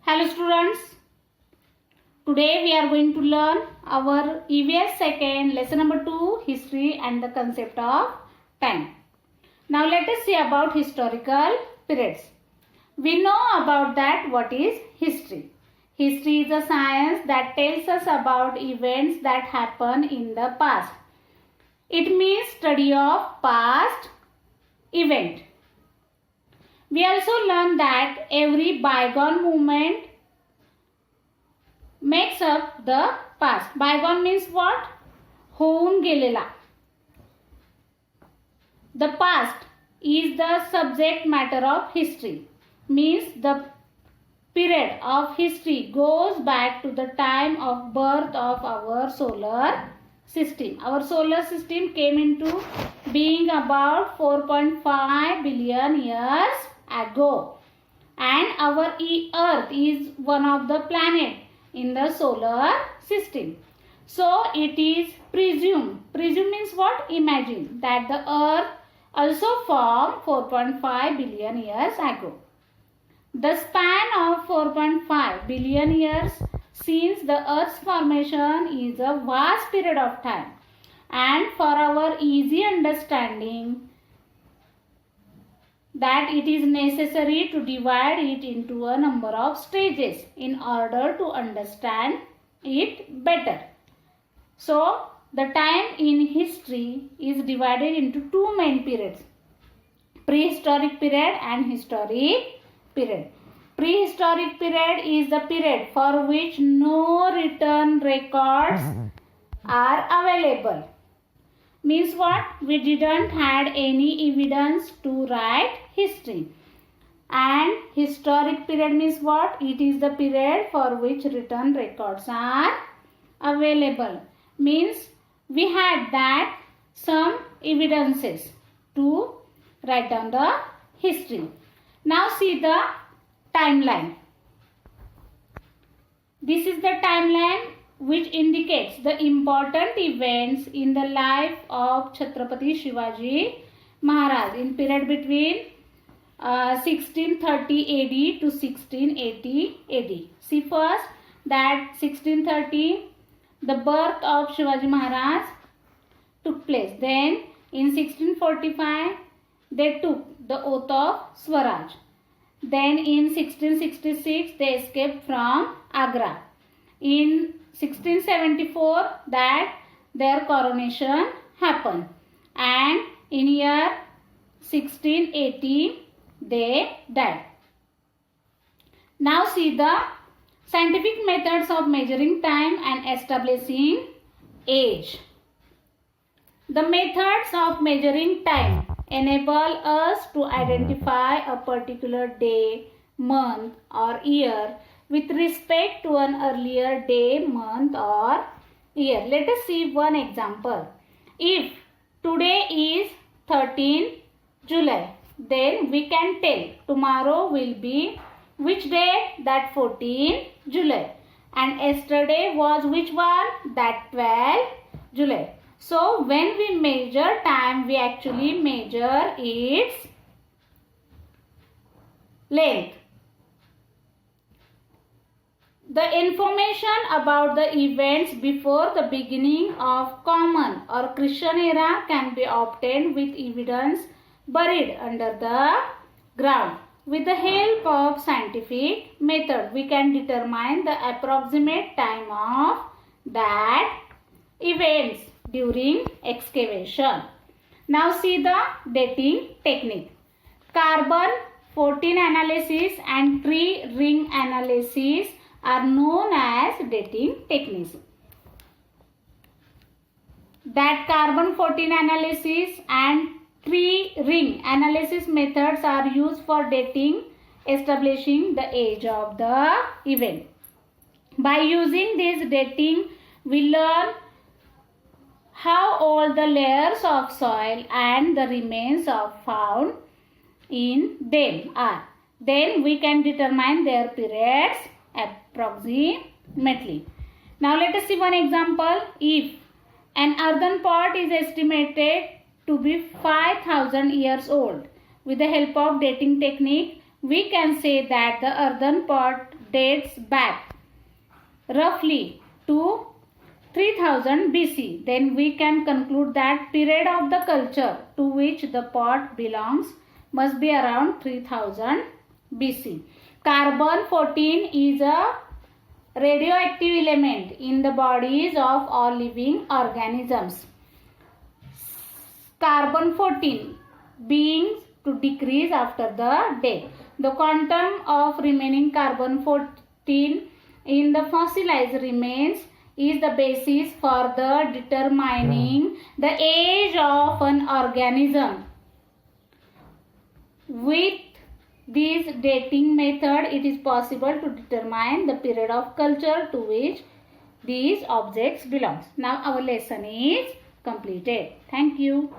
Hello students, today we are going to learn our EVS second lesson number 2 history and the concept of time. Now let us see about historical periods. We know about that what is history. History is a science that tells us about events that happen in the past. It means study of past event. We also learn that every bygone moment makes up the past. Bygone means what? होऊन गेलेला. The past is the subject matter of history. Means the period of history goes back to the time of birth of our solar system. Our solar system came into being about 4.5 billion years ago, and our earth is one of the planet in the solar system. So it is presumed means what? Imagine that the earth also formed 4.5 billion years ago. The span of 4.5 billion years since the earth's formation is a vast period of time, and for our easy understanding that it is necessary to divide it into a number of stages in order to understand it better. So, the time in history is divided into two main periods, prehistoric period and historic period. Prehistoric period is the period for which no written records are available. Means what? We didn't had any evidence to write history. And historic period means what? It is the period for which written records are available. Means we had that some evidences to write down the history. Now see the timeline. This is the timeline which indicates the important events in the life of Chhatrapati Shivaji Maharaj in period between 1630 AD to 1680 AD. See first that 1630 the birth of Shivaji Maharaj took place. Then in 1645 they took the oath of Swaraj. Then in 1666 they escaped from Agra. In 1674 that their coronation happened, and in year 1680 they died. Now see the scientific methods of measuring time and establishing age. The methods of measuring time enable us to identify a particular day, month or year with respect to an earlier day, month or year. Let us see one example. If today is 13 July, then we can tell tomorrow will be which day? That 14 July. And yesterday was which one? That 12 July. So when we measure time, we actually measure its length. The information about the events before the beginning of Common or Christian era can be obtained with evidence buried under the ground. With the help of scientific method, we can determine the approximate time of that events during excavation. Now see the dating technique. Carbon 14 analysis and tree ring analysis are known as dating techniques. That carbon 14 analysis and tree ring analysis methods are used for dating, establishing the age of the event. By using this dating, we learn how old the layers of soil and the remains of found in them are. Then we can determine their periods approximately. Now let us see one example. If an earthen pot is estimated to be 5000 years old, with the help of dating technique, we can say that the earthen pot dates back roughly to 3000 BC. Then we can conclude that period of the culture to which the pot belongs must be around 3000 BC. Carbon 14 is a radioactive element in the bodies of all living organisms. Carbon 14 being to decrease after the death. The quantum of remaining carbon 14 in the fossilized remains is the basis for the determining the age of an organism. With this dating method, it is possible to determine the period of culture to which these objects belong. Now our lesson is completed. Thank you.